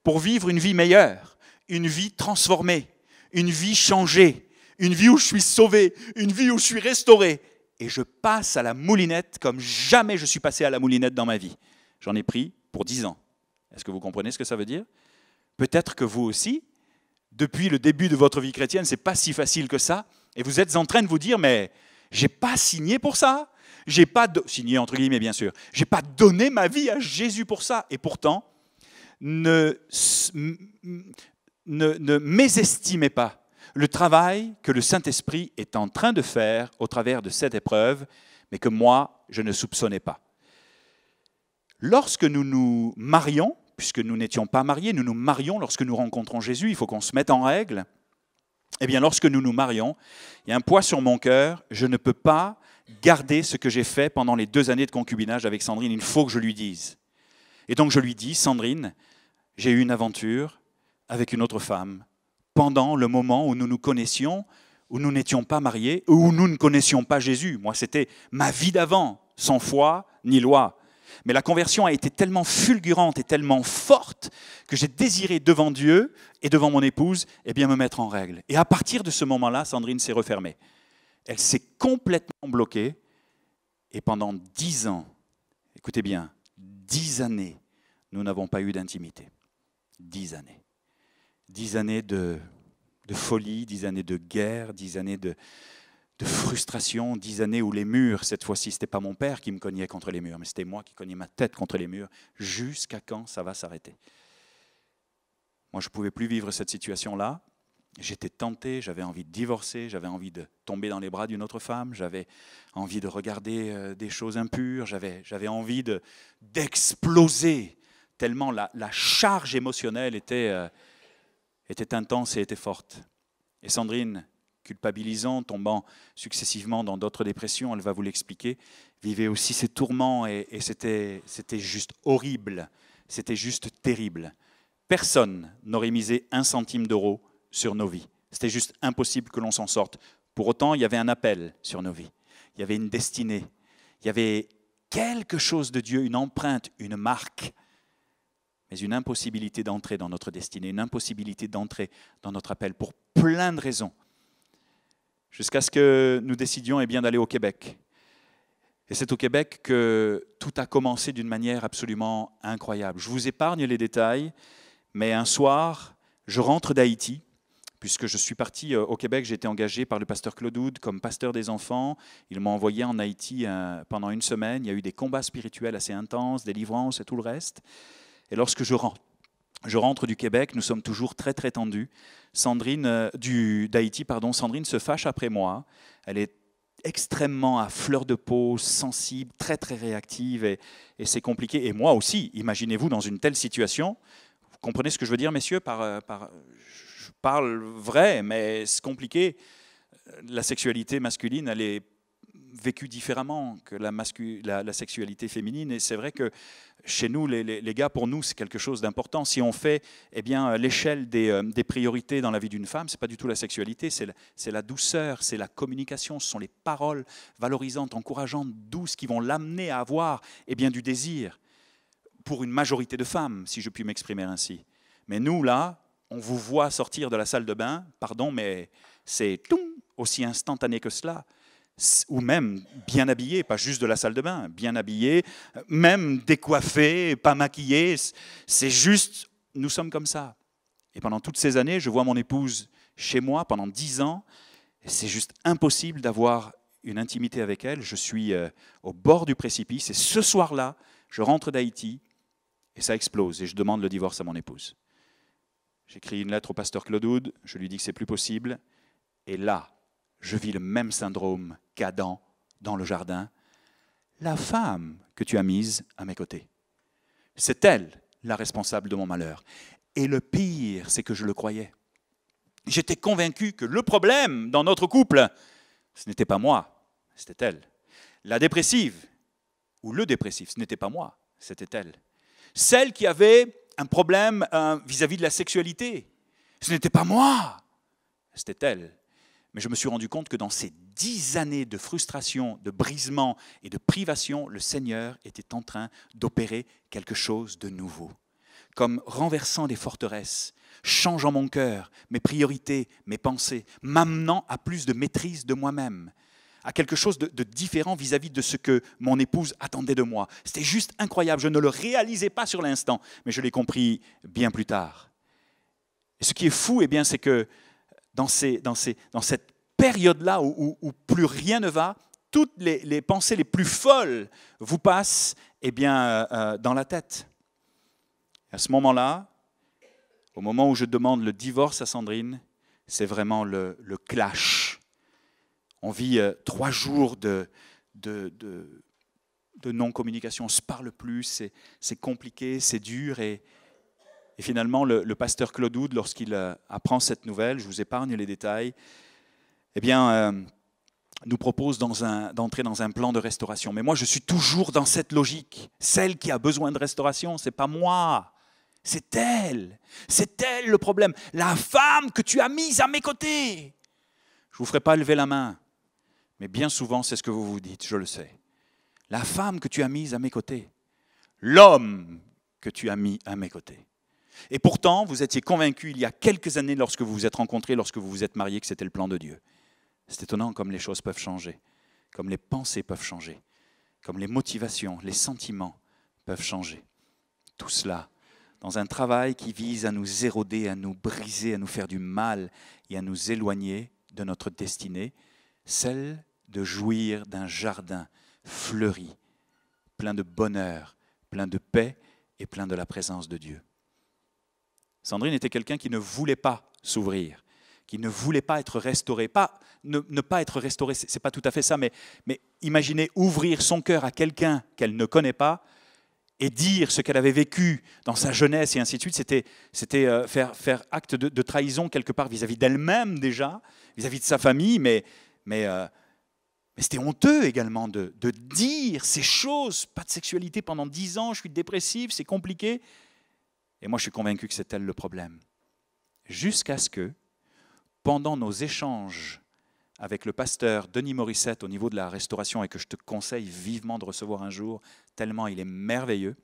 pour vivre une vie meilleure, une vie transformée, une vie changée, une vie où je suis sauvé, une vie où je suis restauré. Et je passe à la moulinette comme jamais je suis passé à la moulinette dans ma vie. J'en ai pris pour 10 ans. Est-ce que vous comprenez ce que ça veut dire? Peut-être que vous aussi, depuis le début de votre vie chrétienne, ce n'est pas si facile que ça. Et vous êtes en train de vous dire, mais je n'ai pas signé pour ça. J'ai pas signé entre guillemets, bien sûr. Je n'ai pas donné ma vie à Jésus pour ça. Et pourtant, ne mésestimez pas le travail que le Saint-Esprit est en train de faire au travers de cette épreuve, mais que moi, je ne soupçonnais pas. Lorsque nous nous marions, puisque nous n'étions pas mariés, nous nous marions lorsque nous rencontrons Jésus, il faut qu'on se mette en règle. Eh bien, lorsque nous nous marions, il y a un poids sur mon cœur, je ne peux pas garder ce que j'ai fait pendant les 2 années de concubinage avec Sandrine, il faut que je lui dise. Et donc je lui dis, Sandrine, j'ai eu une aventure avec une autre femme pendant le moment où nous nous connaissions, où nous n'étions pas mariés, où nous ne connaissions pas Jésus. Moi, c'était ma vie d'avant, sans foi ni loi. Mais la conversion a été tellement fulgurante et tellement forte que j'ai désiré devant Dieu et devant mon épouse me mettre en règle. Et à partir de ce moment-là, Sandrine s'est refermée. Elle s'est complètement bloquée et pendant 10 ans, écoutez bien, 10 années, nous n'avons pas eu d'intimité. 10 années. 10 années de folie, 10 années de guerre, 10 années de frustration, 10 années où les murs, cette fois-ci, ce n'était pas mon père qui me cognait contre les murs, mais c'était moi qui cognais ma tête contre les murs. Jusqu'à quand ça va s'arrêter? Moi, je ne pouvais plus vivre cette situation-là. J'étais tenté, j'avais envie de divorcer, j'avais envie de tomber dans les bras d'une autre femme, j'avais envie de regarder des choses impures, j'avais envie d'exploser, tellement la charge émotionnelle était intense et était forte. Et Sandrine, culpabilisant, tombant successivement dans d'autres dépressions, elle va vous l'expliquer, vivait aussi ces tourments et c'était juste horrible, c'était juste terrible. Personne n'aurait misé 1 centime d'euro sur nos vies. C'était juste impossible que l'on s'en sorte. Pour autant, il y avait un appel sur nos vies. Il y avait une destinée. Il y avait quelque chose de Dieu, une empreinte, une marque, mais une impossibilité d'entrer dans notre destinée, une impossibilité d'entrer dans notre appel pour plein de raisons. Jusqu'à ce que nous décidions d'aller au Québec. Et c'est au Québec que tout a commencé d'une manière absolument incroyable. Je vous épargne les détails, mais un soir, je rentre d'Haïti, puisque je suis parti au Québec, j'ai été engagé par le pasteur Claude Houd comme pasteur des enfants. Il m'a envoyé en Haïti pendant 1 semaine. Il y a eu des combats spirituels assez intenses, des livrances et tout le reste. Et lorsque je rentre du Québec, nous sommes toujours très très tendus. D'Haïti, Sandrine se fâche après moi. Elle est extrêmement à fleur de peau, sensible, très très réactive et c'est compliqué. Et moi aussi, imaginez-vous dans une telle situation. Vous comprenez ce que je veux dire, messieurs? Je parle vrai, mais c'est compliqué. La sexualité masculine, elle est vécu différemment que la sexualité féminine. Et c'est vrai que chez nous, les gars, pour nous, c'est quelque chose d'important. Si on fait l'échelle des priorités dans la vie d'une femme, ce n'est pas du tout la sexualité, c'est la douceur, c'est la communication, ce sont les paroles valorisantes, encourageantes, douces qui vont l'amener à avoir du désir pour une majorité de femmes, si je puis m'exprimer ainsi. Mais nous, là, on vous voit sortir de la salle de bain, pardon, mais c'est aussi instantané que cela. Ou même bien habillé, pas juste de la salle de bain, bien habillé, même décoiffé, pas maquillé, c'est juste, nous sommes comme ça. Et pendant toutes ces années, je vois mon épouse chez moi pendant 10 ans, et c'est juste impossible d'avoir une intimité avec elle. Je suis au bord du précipice, et ce soir-là, je rentre d'Haïti, et ça explose, et je demande le divorce à mon épouse. J'écris une lettre au pasteur Claude Houd, je lui dis que c'est plus possible, et là, je vis le même syndrome qu'Adam dans le jardin. La femme que tu as mise à mes côtés, c'est elle la responsable de mon malheur. Et le pire, c'est que je le croyais. J'étais convaincu que le problème dans notre couple, ce n'était pas moi, c'était elle. La dépressive, ou le dépressif, ce n'était pas moi, c'était elle. Celle qui avait un problème vis-à-vis de la sexualité, ce n'était pas moi, c'était elle. Mais je me suis rendu compte que dans ces 10 années de frustration, de brisement et de privation, le Seigneur était en train d'opérer quelque chose de nouveau. Comme renversant des forteresses, changeant mon cœur, mes priorités, mes pensées, m'amenant à plus de maîtrise de moi-même, à quelque chose de différent vis-à-vis de ce que mon épouse attendait de moi. C'était juste incroyable, je ne le réalisais pas sur l'instant, mais je l'ai compris bien plus tard. Et ce qui est fou, c'est que dans cette période-là où plus rien ne va, toutes les pensées les plus folles vous passent dans la tête. À ce moment-là, au moment où je demande le divorce à Sandrine, c'est vraiment le clash. On vit 3 jours de non-communication, on ne se parle plus, c'est compliqué, c'est dur. Et finalement, le pasteur Claude Houd, lorsqu'il apprend cette nouvelle, je vous épargne les détails, nous propose d'entrer dans un plan de restauration. Mais moi, je suis toujours dans cette logique. Celle qui a besoin de restauration, ce n'est pas moi, c'est elle. C'est elle le problème. La femme que tu as mise à mes côtés. Je ne vous ferai pas lever la main, mais bien souvent, c'est ce que vous vous dites, je le sais. La femme que tu as mise à mes côtés. L'homme que tu as mis à mes côtés. Et pourtant, vous étiez convaincu il y a quelques années, lorsque vous vous êtes rencontrés, lorsque vous vous êtes mariés, que c'était le plan de Dieu. C'est étonnant comme les choses peuvent changer, comme les pensées peuvent changer, comme les motivations, les sentiments peuvent changer. Tout cela dans un travail qui vise à nous éroder, à nous briser, à nous faire du mal et à nous éloigner de notre destinée, celle de jouir d'un jardin fleuri, plein de bonheur, plein de paix et plein de la présence de Dieu. Sandrine était quelqu'un qui ne voulait pas s'ouvrir, qui ne voulait pas être restauré. Ne pas être restauré, ce n'est pas tout à fait ça, mais imaginez ouvrir son cœur à quelqu'un qu'elle ne connaît pas et dire ce qu'elle avait vécu dans sa jeunesse et ainsi de suite, c'était faire acte de trahison quelque part vis-à-vis d'elle-même déjà, vis-à-vis de sa famille, mais c'était honteux également de dire ces choses, pas de sexualité pendant 10 ans, je suis dépressif, c'est compliqué. Et moi, je suis convaincu que c'est elle le problème. Jusqu'à ce que, pendant nos échanges avec le pasteur Denis Morissette au niveau de la restauration, et que je te conseille vivement de recevoir un jour, tellement il est merveilleux,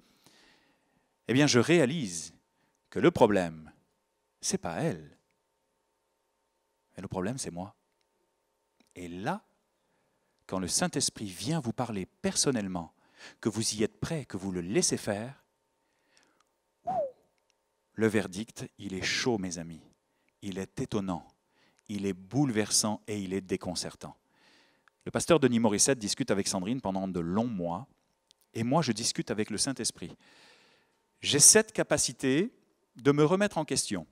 je réalise que le problème, ce n'est pas elle. Mais le problème, c'est moi. Et là, quand le Saint-Esprit vient vous parler personnellement, que vous y êtes prêt, que vous le laissez faire, le verdict, il est chaud, mes amis. Il est étonnant, il est bouleversant et il est déconcertant. Le pasteur Denis Morissette discute avec Sandrine pendant de longs mois, et moi, je discute avec le Saint-Esprit. J'ai cette capacité de me remettre en question.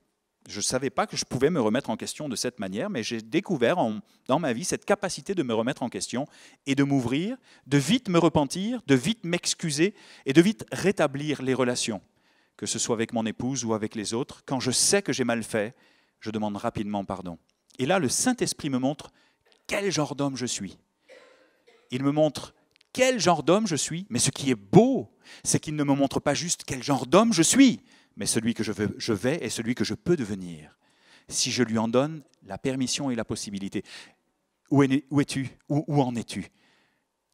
Je ne savais pas que je pouvais me remettre en question de cette manière, mais j'ai découvert dans ma vie cette capacité de me remettre en question et de m'ouvrir, de vite me repentir, de vite m'excuser et de vite rétablir les relations, que ce soit avec mon épouse ou avec les autres. Quand je sais que j'ai mal fait, je demande rapidement pardon. Et là, le Saint-Esprit me montre quel genre d'homme je suis. Il me montre quel genre d'homme je suis, mais ce qui est beau, c'est qu'il ne me montre pas juste quel genre d'homme je suis, mais celui que je vais et celui que je peux devenir, si je lui en donne la permission et la possibilité. Où es-tu? Où en es-tu?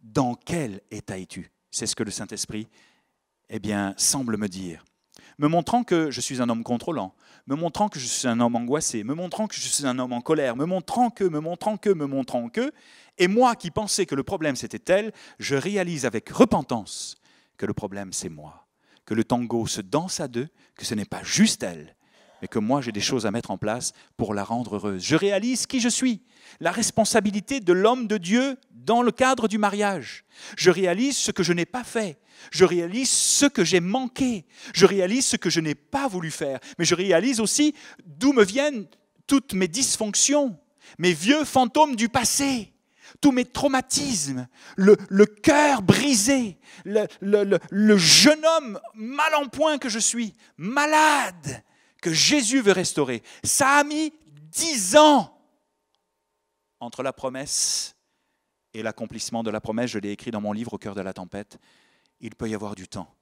Dans quel état es-tu? C'est ce que le Saint-Esprit semble me dire. Me montrant que je suis un homme contrôlant, me montrant que je suis un homme angoissé, me montrant que je suis un homme en colère, me montrant que, et moi qui pensais que le problème c'était tel, je réalise avec repentance que le problème c'est moi, que le tango se danse à deux, que ce n'est pas juste elle, mais que moi j'ai des choses à mettre en place pour la rendre heureuse. Je réalise qui je suis, la responsabilité de l'homme de Dieu dans le cadre du mariage. Je réalise ce que je n'ai pas fait. Je réalise ce que j'ai manqué. Je réalise ce que je n'ai pas voulu faire. Mais je réalise aussi d'où me viennent toutes mes dysfonctions, mes vieux fantômes du passé, tous mes traumatismes, le cœur brisé, le jeune homme mal en point que je suis, malade, que Jésus veut restaurer. Ça a mis 10 ans entre la promesse et l'accomplissement de la promesse. Je l'ai écrit dans mon livre « Au cœur de la tempête ». Il peut y avoir du temps,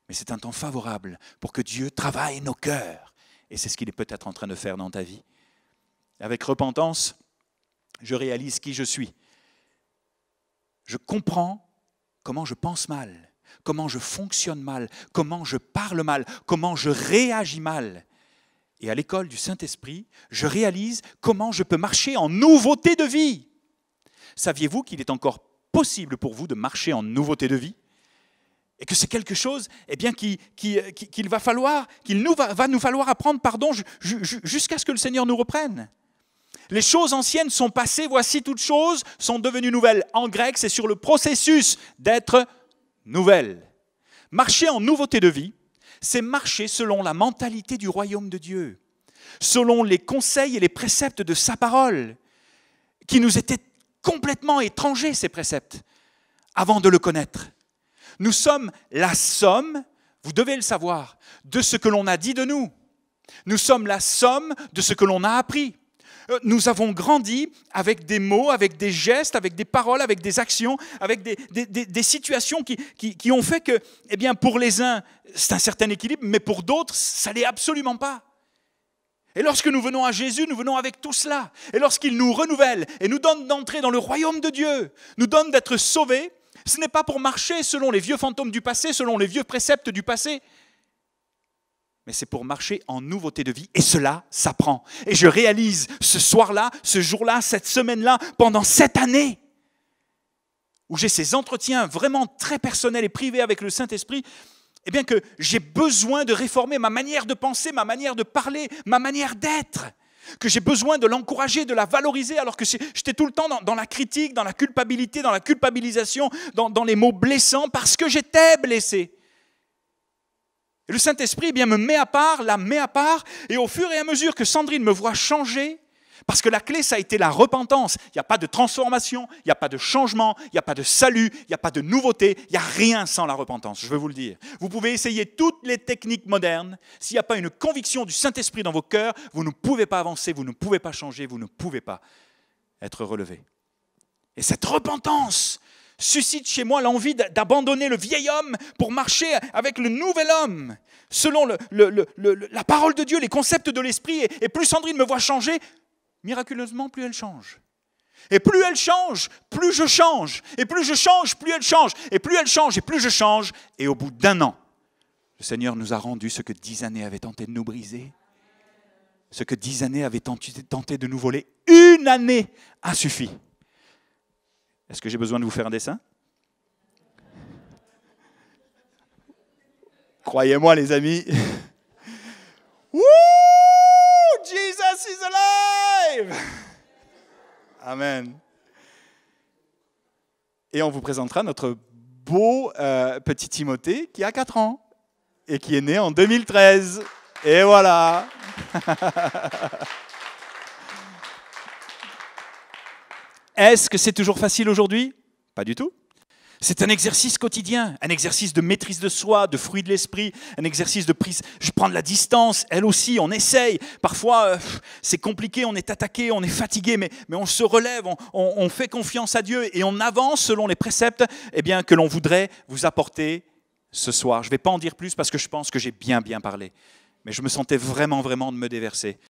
mais c'est un temps favorable pour que Dieu travaille nos cœurs. Et c'est ce qu'il est peut-être en train de faire dans ta vie. Avec repentance, je réalise qui je suis. Je comprends comment je pense mal, comment je fonctionne mal, comment je parle mal, comment je réagis mal. Et à l'école du Saint-Esprit, je réalise comment je peux marcher en nouveauté de vie. Saviez-vous qu'il est encore possible pour vous de marcher en nouveauté de vie ? Et que c'est quelque chose qu'il va nous falloir apprendre jusqu'à ce que le Seigneur nous reprenne. Les choses anciennes sont passées, voici toutes choses sont devenues nouvelles. En grec, c'est sur le processus d'être nouvelle. Marcher en nouveauté de vie, c'est marcher selon la mentalité du royaume de Dieu, selon les conseils et les préceptes de sa parole, qui nous étaient complètement étrangers, ces préceptes, avant de le connaître. Nous sommes la somme, vous devez le savoir, de ce que l'on a dit de nous. Nous sommes la somme de ce que l'on a appris. Nous avons grandi avec des mots, avec des gestes, avec des paroles, avec des actions, avec des situations qui ont fait que, pour les uns, c'est un certain équilibre, mais pour d'autres, ça ne l'est absolument pas. Et lorsque nous venons à Jésus, nous venons avec tout cela. Et lorsqu'il nous renouvelle et nous donne d'entrer dans le royaume de Dieu, nous donne d'être sauvés, ce n'est pas pour marcher selon les vieux fantômes du passé, selon les vieux préceptes du passé, mais c'est pour marcher en nouveauté de vie. Et cela s'apprend. Et je réalise ce soir-là, ce jour-là, cette semaine-là, pendant cette année, où j'ai ces entretiens vraiment très personnels et privés avec le Saint-Esprit, que j'ai besoin de réformer ma manière de penser, ma manière de parler, ma manière d'être. Que j'ai besoin de l'encourager, de la valoriser, alors que j'étais tout le temps dans la critique, dans la culpabilité, dans la culpabilisation, dans les mots blessants, parce que j'étais blessé. Et le Saint-Esprit me met à part, la met à part, et au fur et à mesure que Sandrine me voit changer, parce que la clé, ça a été la repentance. Il n'y a pas de transformation, il n'y a pas de changement, il n'y a pas de salut, il n'y a pas de nouveauté, il n'y a rien sans la repentance, je veux vous le dire. Vous pouvez essayer toutes les techniques modernes, s'il n'y a pas une conviction du Saint-Esprit dans vos cœurs, vous ne pouvez pas avancer, vous ne pouvez pas changer, vous ne pouvez pas être relevé. Et cette repentance suscite chez moi l'envie d'abandonner le vieil homme pour marcher avec le nouvel homme, selon la parole de Dieu, les concepts de l'Esprit. Et plus Sandrine me voit changer, miraculeusement, plus elle change. Et plus elle change, plus je change. Et plus je change, plus elle change. Et plus elle change, et plus je change. Et au bout d'1 an, le Seigneur nous a rendu ce que 10 années avaient tenté de nous briser. Ce que 10 années avaient tenté de nous voler. 1 année a suffi. Est-ce que j'ai besoin de vous faire un dessin ? Croyez-moi, les amis. Woo! Jesus is alive! Amen. Et on vous présentera notre beau petit Timothée qui a 4 ans et qui est né en 2013. Et voilà. Est-ce que c'est toujours facile aujourd'hui ? Pas du tout. C'est un exercice quotidien, un exercice de maîtrise de soi, de fruit de l'esprit, un exercice de prise. Je prends de la distance, elle aussi, on essaye. Parfois, c'est compliqué, on est attaqué, on est fatigué, mais on se relève, on fait confiance à Dieu et on avance selon les préceptes que l'on voudrait vous apporter ce soir. Je ne vais pas en dire plus parce que je pense que j'ai bien parlé. Mais je me sentais vraiment de me déverser.